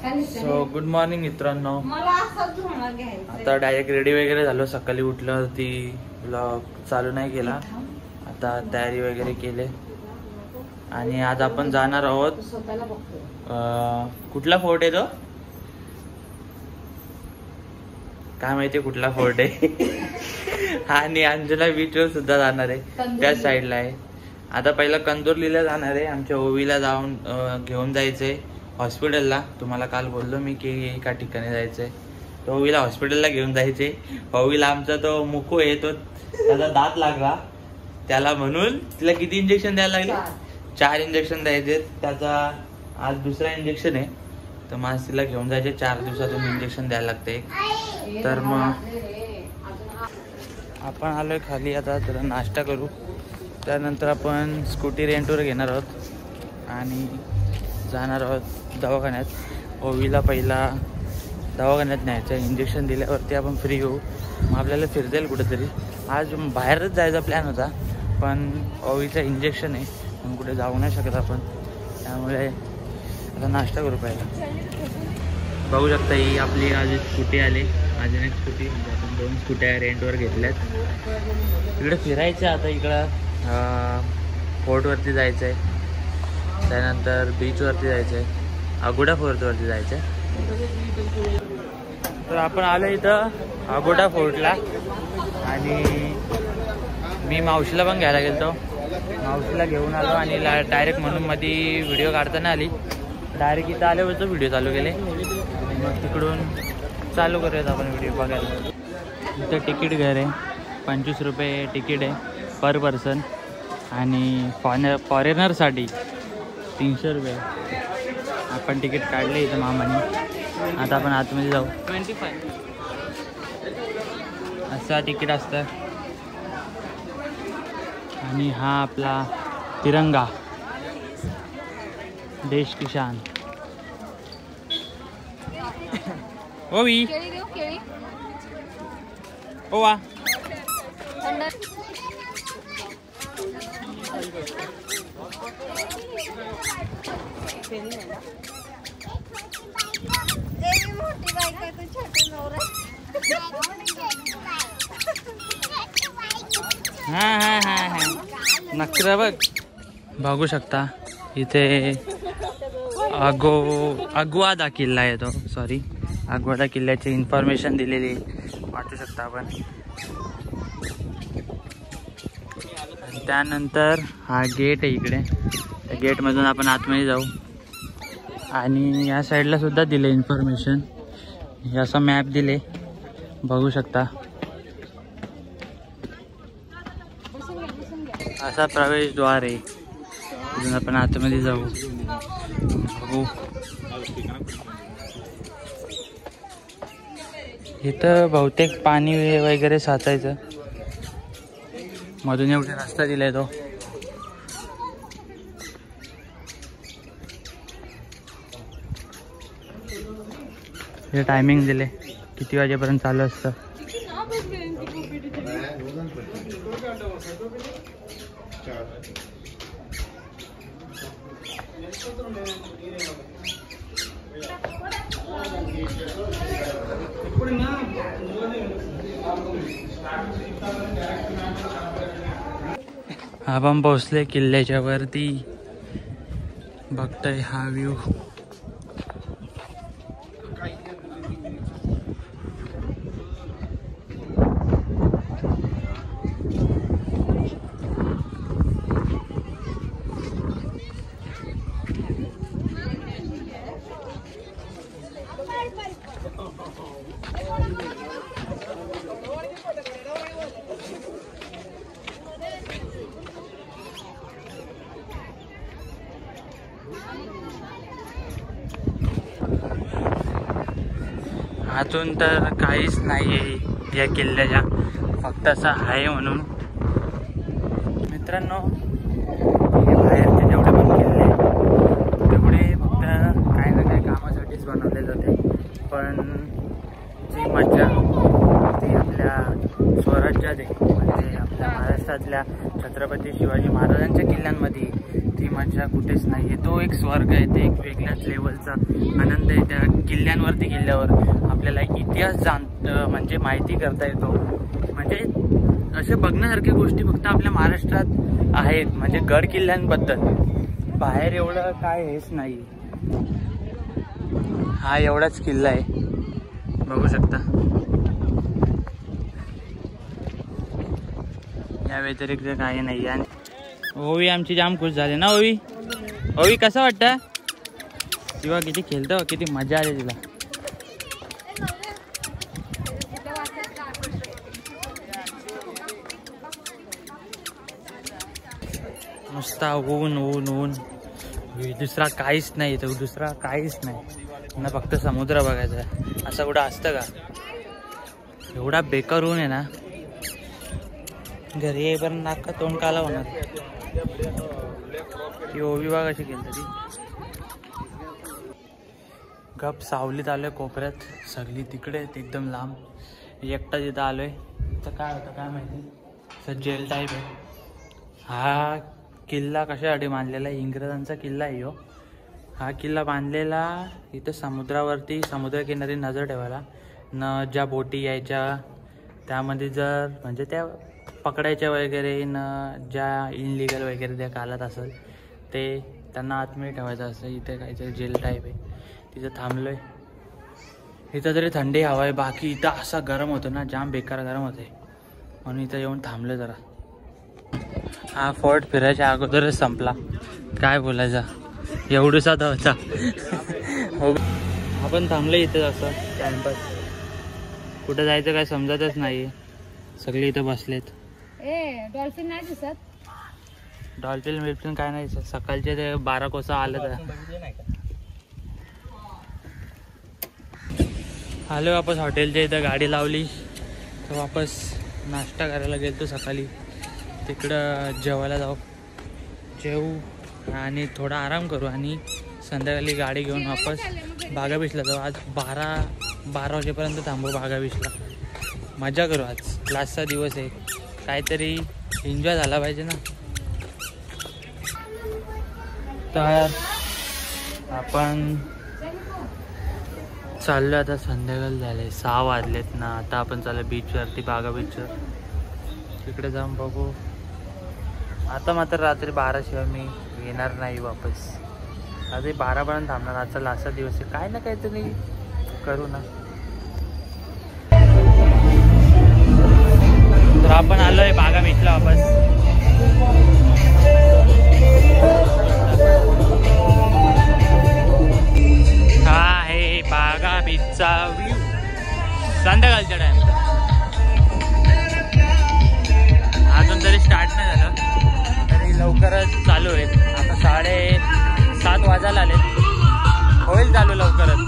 So good morning मित्रांनो. आता direct ready वगैरे झालो. सकाळी उठलं ती ब्लॉग चालू नाही केला. आता तयारी वगैरे केले आणि आज आपण जाणार आहोत. कुठला फोर्ट आहे तो काय माहितीये कुठला फोर्ट आहे. आणि अंजुला बीचवर सुद्धा जाणार आहे, त्याच साईडला आहे. आता पहिला कंदुर्लीला जाणार आहे. आमच्या ओवीला जाऊन घेऊन जायचंय हॉस्पिटलला. तुम्हाला काल बोललो मी की एका ठिकाणी जायचंय, तो ओवीला हॉस्पिटलला घेऊन जायचे. ओवीला आमचा तो मुकू आहे, तो त्याचा दात लागला त्याला, म्हणून तिला किती इंजेक्शन द्यायला लागले? 4 इंजेक्शन द्यायचे. त्याचा आज दुसरा इंजेक्शन आहे, तर मग आज तिला घेऊन जायचे. 4 दिवसातून इंजेक्शन द्यायला लागते. तर मग आपण आलोय खाली. आता थोडा नाश्ता करू, त्यानंतर आपण स्कूटी रेंटवर घेणार आहोत आणि जाणार आहोत दवाखान्यात. ओवीला पहिला दवाखान्यात न्यायचं. इंजेक्शन दिल्यावरती आपण फ्री होऊ. मग आपल्याला फिरता येईल कुठेतरी. आज बाहेरच जायचा प्लॅन होता, पण ओवीचं इंजेक्शन आहे म्हणून कुठे जाऊ नाही शकत आपण. त्यामुळे आता नाश्ता करू पहिला. बघू शकता ही आपली आज स्कूटी आली. अजून एक स्कूटी, म्हणजे आपण 2 स्कूट्या रेंटवर घेतल्यात. इकडे फिरायचं आता. इकडं फोर्टवरती जायचं आहे, त्यानंतर बीचवरती जायचं आहे, अगोडा फोर्टवरती जायचं आहे. तर आपण आलो इथं अगोडा फोर्टला. आणि मी मावशीला पण घ्यायला गेलो. मावशीला घेऊन आलो आणि डायरेक्ट म्हणून मध्ये व्हिडिओ काढताना आली. डायरेक्ट इथं आल्यावरच व्हिडिओ चालू केले. मग तिकडून चालू करूयात आपण व्हिडिओ बघायला. इथं तिकीट घर आहे, 25 रुपये तिकीट आहे पर पर्सन. आणि फॉरेनरसाठी 300 रुपये. आपण तिकीट काढले इथं मामाने. आता आपण आतमध्ये जाऊ. 25 असा तिकीट असतं. आणि हा आपला तिरंगा, देश की शान. ओवी ओवा नखरा बघ. बघू शकता इथे अगवादा किल्ला आहे तो. सॉरी, अगवादा किल्ल्याची इन्फॉर्मेशन दिलेली वाचू शकता आपण. त्यानंतर हा गेट आहे इकडे. त्या गेटमधून आपण आतमध्ये जाऊ. आणि या साईडला सुद्धा दिले इन्फॉर्मेशन. असा मॅप दिले, बघू शकता. असा प्रवेशद्वार आहे. तिथून आपण आतमध्ये जाऊ. बघू इथं बहुतेक पाणी वगैरे साचायचं. मधून एवढा रस्ता दिलाय तो. हे टायमिंग दिले किती वाजेपर्यंत चालू असतं. आपण पोहोचले किल्ल्याच्या वरती. बघताय हा व्ह्यू. आतून तर काहीच नाही आहे या किल्ल्याच्या, फक्त असा आहे म्हणून. मित्रांनो, बाहेरचे जेवढे पण किल्ले तेवढे फक्त काही ना काही कामासाठीच बनवले जाते. पण जी मजा ती आपल्या स्वराज्यात आहे, म्हणजे आपल्या महाराष्ट्रात महाराष्ट्रातल्या छत्रपती शिवाजी महाराजांच्या किल्ल्यांमध्ये ती मजा कुठेच नाही आहे. तो एक स्वर्ग आहे, ते एक वेगळ्याच लेवलचा आनंद आहे. त्या किल्ल्यांवरती गेल्यावर आपल्याला इतिहास म्हणजे माहिती करता येतो. म्हणजे असे बघण्यासारख्या गोष्टी फक्त आपल्या महाराष्ट्रात आहेत, म्हणजे गड किल्ल्यांबद्दल. बाहेर एवढं काय हेच नाही. हा एवढाच किल्ला आहे, बघू शकता. या व्यतिरिक्त काही नाही. आणि ओवी आमची जाम खुश झाली ना. ओवी ओवी कसं वाटतं? किंवा किती खेळतो, किती मजा आली तिला. नुसता ऊन ऊन ऊन, दुसरा काहीच नाही. तो दुसरा काहीच नाही ना, फक्त समुद्र बघायचा आहे. असं कुठं असतं का? एवढा बेकार ऊन आहे ना, घरी येईपर्यंत नाका तोंड काला होणार. ती ओवी बघ अशी केली तरी. गप सावलीत आलोय कोपऱ्यात, सगळी तिकडे एकदम लांब. एकटा जिथं आलोय तर काय होतं काय माहिती, असं जेल टाईप आहे. हा किल्ला कशासाठी बांधलेला आहे? इंग्रजांचा किल्ला आहे ह्यो. हा किल्ला बांधलेला इथं समुद्रावरती, समुद्रकिनारी नजर ठेवायला. न ज्या बोटी यायच्या त्यामध्ये जर म्हणजे त्या पकडायच्या वगैरे, न ज्या इनलिगल वगैरे त्या कालात असेल ते त्यांना आतमध्ये ठेवायचं असं. इथे काहीतरी जेल टाईप आहे, तिथं थांबलोय. इथं तरी थंडी हवा आहे, बाकी इथं असा गरम होतं ना, जाम बेकार गरम होते, म्हणून इथं येऊन थांबलं जरा. हा फोर्ट फिरायच्या अगोदरच संपला, काय बोलायचा, एवढूसा होता. आपण थांबलो इथं असं टाइमपास. कुठं जायचं काय समजतच नाही, सगळे इथं बसलेत. डॉल्फिन नाही दिसत. डॉल्फिन विल्फिन काय नाही दिसत. सकाळचे ते 12 कोसा आलं तर आलो वापस हॉटेलच्या इथं. गाडी लावली तर वापस नाश्ता करायला गेलो सकाळी. तिकडं जेवायला जाऊ, जेवू आणि थोडा आराम करू आणि संध्याकाळी गाडी घेऊन वापस बागा बीचला जाऊ. आज 12 वाजेपर्यंत थांबू बागा बीचला. मजा करू, आज लास्टचा दिवस आहे, काहीतरी एन्जॉय झाला पाहिजे ना. तर आपण चाललो आता. संध्याकाळ झाले, 6 वाजलेत ना. आता आपण चाललो बीचवरती, बागा बीचवर. तिकडे जाऊन बघू. आता मात्र रात्री 12 शिवाय मी येणार नाही वापस. रात्री 12पर्यंत थांबणार. आजचा लास्टचा दिवस आहे, काय ना काहीतरी करू ना. तर आपण आलोय बागा बीचला वापस. हा आहे बागा बीचचा व्ह्यू संध्याकाळच्या टाइमचा. अजून तरी स्टार्ट नाही झालं, तरी लवकरच चालू आहे. आता 7:30 वाजायला आले, होईल चालू लवकरच.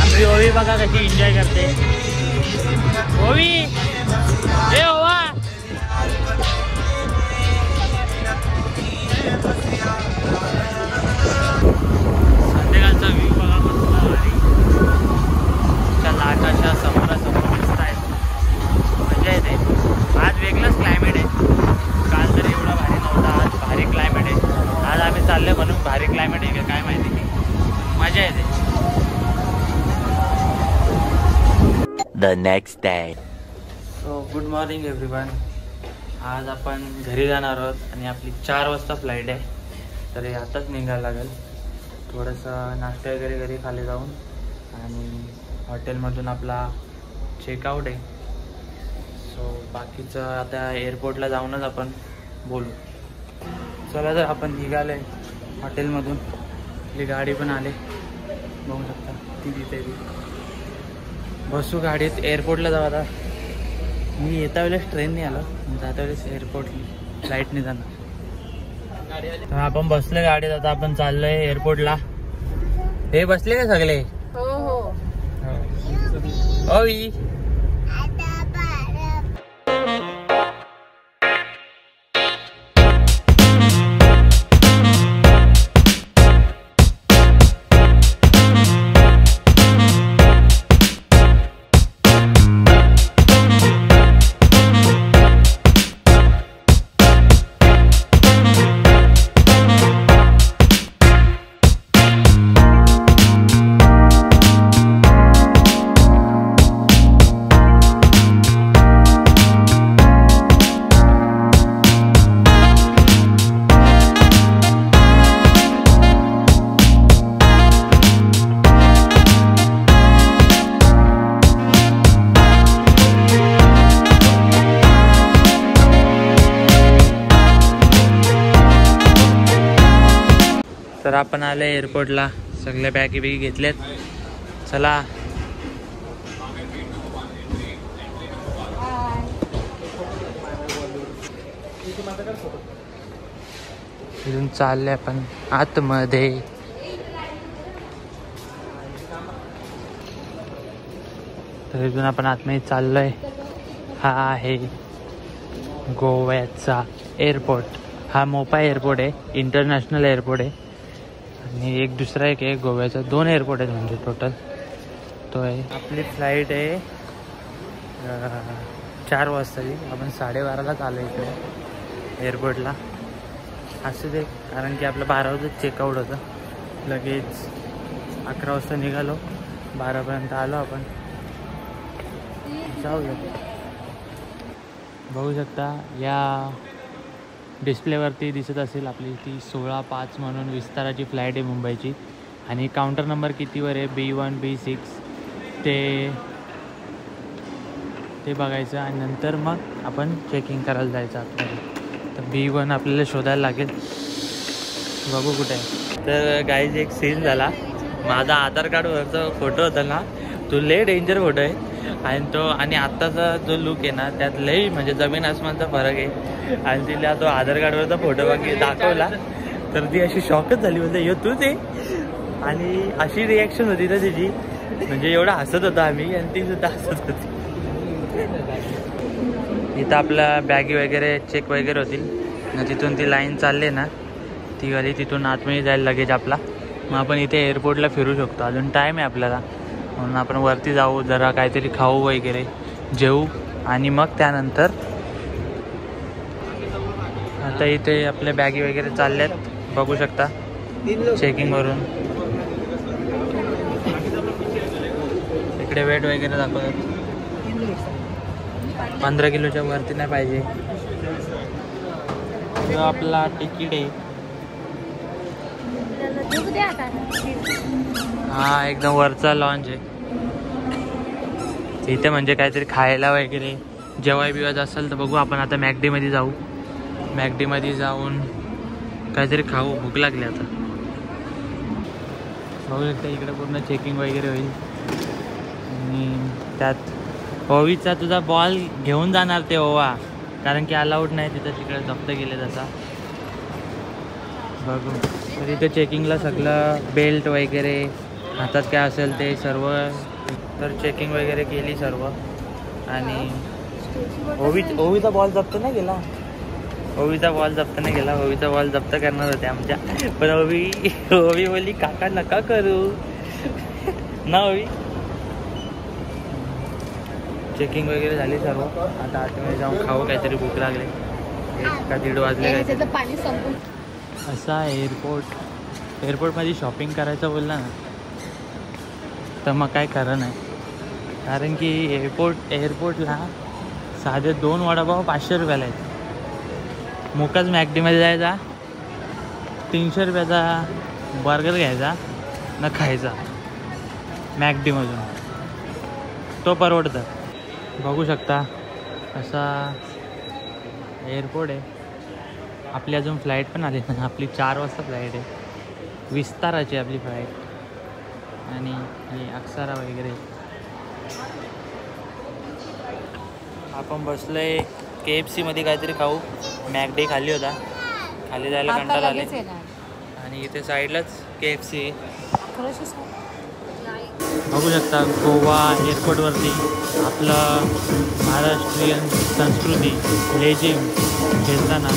आपली ओवी बघा कशी एन्जॉय करते. ओवी ए ओवा, संध्याकाळचा व्ह्यू बघा मस्त भारी. लाटाच्या समोरासमोर मस्त आहे, मजा येते. आज वेगळंच क्लायमेट आहे. काल तरी एवढा भारी नव्हता, आज भारी क्लायमेट आहे. आज आम्ही चालले म्हणून भारी क्लायमेट आहे का काय माहिती की मजा येते. The next day. So good morning everyone. आज आपण घरी जाणार आहोत आणि आपली 4 वाजता फ्लाईट आहे, तर आताच निघायला लागेल. थोडंसं नाश्ता वगैरे घरी खाली जाऊन आणि हॉटेलमधून आपला चेकआउट आहे. सो बाकीचं आता एअरपोर्टला जाऊनच आपण बोलू. चला तर आपण निघालो आहे हॉटेलमधून. आपली गाडी पण आली, बघू शकता ती तिथे. बसू गाडीत, एअरपोर्टला जाऊ. आता मी येता वेळेस ट्रेनने आलो, जाता वेळेस एअरपोर्टला फ्लाईटने जाणार. तर आपण बसले गाडीत, आता आपण चाललोय एअरपोर्टला. हे बसले का सगळे? हो हो. ओवी आपण आले एअरपोर्टला, सगळ्या बॅगी बिगी घेतल्यात. चला इथून चालले आपण आतमध्ये. तर इथून आपण आतमध्ये चाललोय. हा आहे गोव्याचा एअरपोर्ट. हा मोपा एअरपोर्ट आहे, इंटरनॅशनल एअरपोर्ट आहे. आणि एक दुसरा एक आहे गोव्याचा. 2 एअरपोर्ट आहेत म्हणजे टोटल. तो आहे आपली फ्लाईट आहे 4 वाजताची. आपण 12:30लाच आलो इकडे एअरपोर्टला. असं ते कारण की आपलं 12 वाजता चेकआउट होतं. लगेच 11 वाजता निघालो, 12पर्यंत आलो आपण. जाऊया. बघू शकता या डिस्प्लेवरती दिसत असेल आपली ती 16:05 म्हणून विस्ताराची फ्लाईट आहे मुंबईची. आणि काउंटर नंबर कितीवर आहे B1 B6 ते बघायचं. आणि नंतर मग आपण चेकिंग करायला जायचं आपल्याला. तर B1 आपल्याला शोधायला लागेल. बघू कुठे आहे. तर गाईज एक सीन झाला. माझा आधार कार्डवरचा फोटो होता ना, तो लय डेंजर फोटो आहे. आणि आत्ताचा जो लुक आहे ना, त्यात लई म्हणजे जमीन आसमानचा फरक आहे. आणि तिला तो आधार कार्डवरचा फोटो दाखवला तर ती अशी शॉकच झाली. म्हणजे यो तूच आहे. आणि अशी रिॲक्शन होती ना तिची, म्हणजे एवढा हसत होता आम्ही आणि ती सुद्धा हसत होती. इथं आपल्या बॅगी वगैरे चेक वगैरे होतील ना. तिथून ती लाईन चालली ना, ती गाडी तिथून आतमध्ये जायला लगेच आपला. मग आपण इथे एअरपोर्टला फिरू शकतो. अजून टाईम आहे आपल्याला, म्हणून आपण वरती जाऊ, जरा काहीतरी खाऊ वगैरे, जेवू. आणि मग त्यानंतर आता इथे आपल्या बॅगी वगैरे चालल्यात, बघू शकता चेकिंगवरून. इकडे वेट वगैरे दाखवतात. 15 किलोच्या वरती नाही पाहिजे. जो आपला तिकीट आहे हा एकदम वरचा लॉन्च आहे. इथे म्हणजे काहीतरी खायला वगैरे जेवाय बिवायचं असेल तर बघू. आपण आता मॅकडीमध्ये जाऊ. मॅकडीमध्ये जाऊन काहीतरी खाऊ, भूक लागली आता. बघू शकता इकडे पूर्ण चेकिंग वगैरे होईल. आणि त्यात ओवीचा तुझा बॉल घेऊन जाणार ते ओवा, कारण की अलाउड नाही तिथं. तिकडे जप्त केले तसा. बघू. तर इथे चेकिंगला सगळं बेल्ट वगैरे, हातात काय असेल ते सर्व. तर चेकिंग वगैरे केली सर्व. आणि ओवीचा बॉल जप्त नाही केला. ओवीचा बॉल जप्त करणार होते आमच्या, पण ओवी बोलली काका नका करू ना. ओवी चेकिंग वगैरे झाली सर्व. आता आतमध्ये जाऊन खाऊ, काहीतरी भूक लागले. 1 का 1:30 वाजले काय. असा एअरपोर्टमध्ये शॉपिंग करायचं बोलला ना तर मग काय खरं नाही. कारण की एअरपोर्टला साधे 2 वडापाव 500 रुपयाला आहेत. मोकाच मॅकडीमध्ये जायचा, 300 रुपयाचा बर्गर घ्यायचा न खायचा मॅकडीमधून, तो परवडतं. बघू शकता असा एअरपोर्ट आहे. आपली अजून फ्लाईट पण आली नाही. आपली 4 वाजता फ्लाईट आहे. विस्ताराची आपली फ्लाईट. आणि ही अक्सारा वगैरे. आपण बसलोय KFC मध्ये काहीतरी खाऊ. मॅकडी खाली होता, खाली जायला कंटाळा आले. आणि इथे साईडलाच KFC. बघू शकता गोवा एअरपोर्टवरती आपलं महाराष्ट्रीयन संस्कृती लेझिम खेळताना.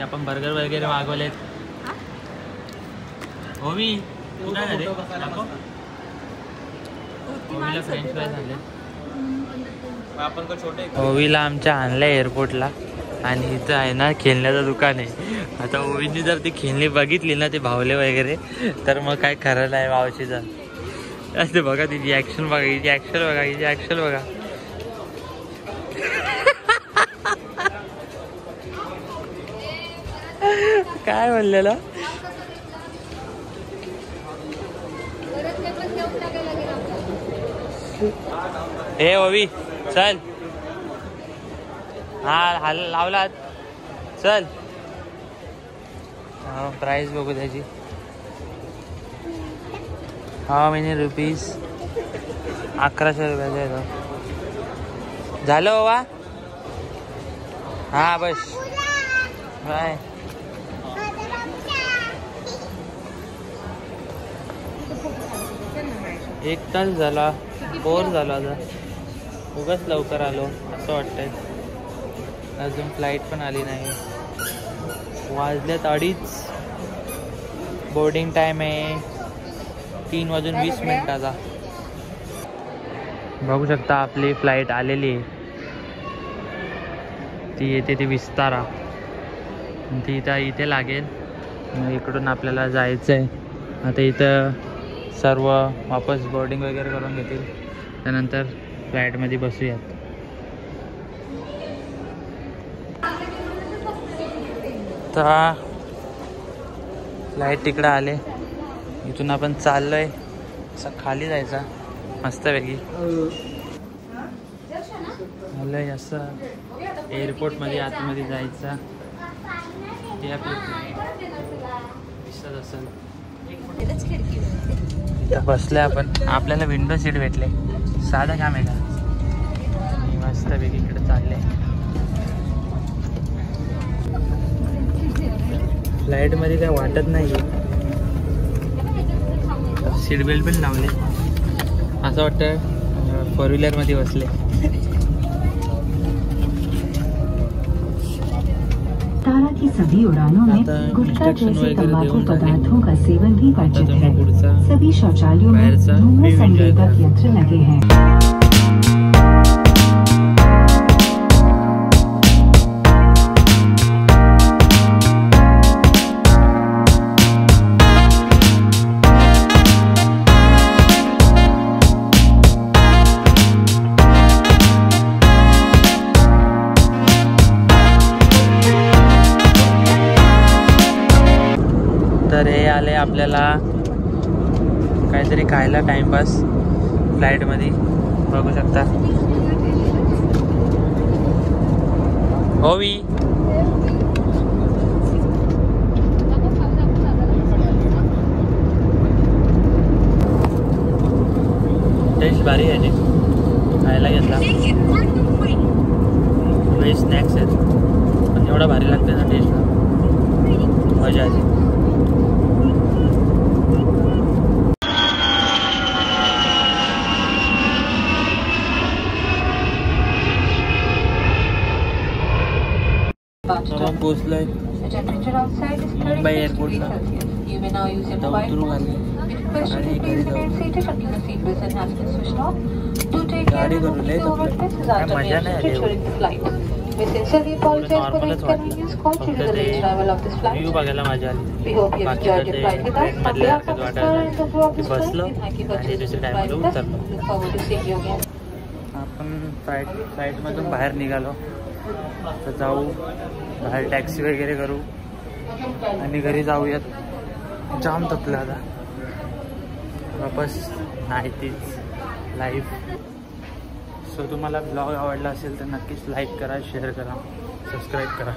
आपण बर्गर वगैरे मागवलेत. ओवी तू काय झाले ओवीला फ्रेंच फ्राईज आणले. ओवीला आमच्या आणलंय एअरपोर्टला आणि इथं आहे ना खेळण्याचं दुकान आहे. आता ओवीने जर ती खेळणी बघितली ना ते भावले वगैरे तर मग काय खरं नाही मावशीचा. असते बघा तिची ऍक्शन बघा, हिची ऍक्शन बघा, हिची ऍक्शन बघा. काय बोललेलं हे ओवी चल. हा लावला चल. प्राइस बघू त्याची. How many rupees? 1100 रुपयाचा आहे तो. झालं बाबा. हा बस बाय. एक तास झाला, बोर झाला आता. उगाच लवकर आलो असं वाटतंय. अजून फ्लाईट पण आली नाही. वाजल्यात 2:30. बोर्डिंग टाईम आहे 3:20 बघू शकता आपली फ्लाईट आलेली आहे. ती येते ती विस्तारा. ती इथे लागेल. मग इकडून आपल्याला जायचं आहे. आता इथं सर्व वापस बोर्डिंग वगैरे करून घेतील. त्यानंतर फ्लाईटमध्ये बसूयात. तर फ्लाईट तिकडं आले. इथून आपण चाललोय असं खाली जायचा मस्तपैकी. आलंय असं एअरपोर्टमध्ये आतमध्ये जायचं. ते आपली दिसत असेल. इथं बसले आपण. आपल्याला विंडो सीट भेटले. साधं काम आहे का. मस्तपैकी इकडे चालले. फ्लाईटमध्ये काय वाटत नाही. सीट बेल्ट पण लावले. असं वाटतं 4 व्हीलरमध्ये बसले. तारा की सभी उड़ानों में गुटखा जैसे तंबाकू पदार्थों का सेवन भी वर्जित है. सभी शौचालयों में धूम्र संवेदक यंत्र लगे हैं. तर हे आले आपल्याला काहीतरी खायला टाइमपास फ्लाईटमध्ये. बघू शकता. ओवी टेस्ट भारी आहे. खायला घेतला. व्हेज स्नॅक्स आहेत पण एवढा भारी लागते ना टेस्टला. मजा आली. पोचलोय मुंबई एअरपोर्टला. आता उतरू आले आणि घरी जाऊ. गाडी करू लय काय मजा नाही आली. नॉर्मलच वाटलं. फक्त ते व्ह्यू बघायला मजा आली. बाकीचं ते ट्रेनमधल्या हरकत वाटायला बसलो आणि दुसऱ्या टायमाला उतरलो. आपण फ्लाईटमधून बाहेर निघालो. तर जाऊ बाहेर टॅक्सी वगैरे करू आणि घरी जाऊयात. जाम थकलं आता. वापस नाही तीच लाईफ. सो तुम्हाला ब्लॉग आवडला असेल तर नक्कीच लाईक करा, शेअर करा, सबस्क्राईब करा.